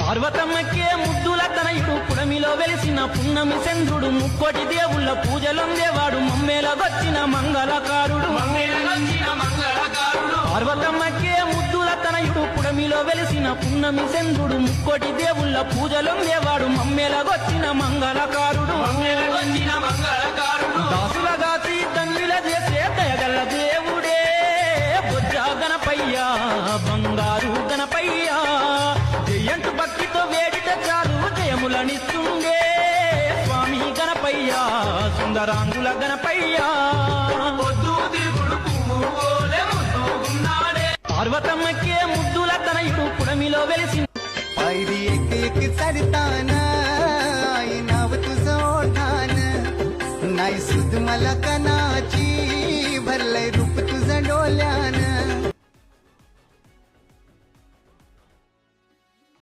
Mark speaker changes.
Speaker 1: పార్వతమ్మకే ముద్దుల తనయుడు పుడమిలో వెలిసిన పున్నమి చంద్రుడు ముక్కోటి దేవుళ్ళ పూజలొందేవాడు మమ్మేలగొచ్చిన మంగళకారుడు పార్వతమ్మకే ముద్దుల తనయుడు పుడమిలో వెలిసిన పున్నమి చంద్రుడు ముక్కోటి దేవుళ్ళ పూజలొందేవాడు మమ్మేలగొచ్చిన మంగళకారుడు దాసులగాసి తండ్రిల చేసే దయగల దేవుడే బొజ్జా గణపయ్యా బంగారు గణపయ్యా జయంతు భక్తితో వేడిట చాలు జయములనిస్తుండే స్వామి గణపయ్యా సుందరాంగుల గణపయ్యా పార్వతమ్మకే ముద్దుల తనయుడు పుడమిలో వెలిసి
Speaker 2: एक सरताना नाव तुझं ओढान नाही सुध मला कना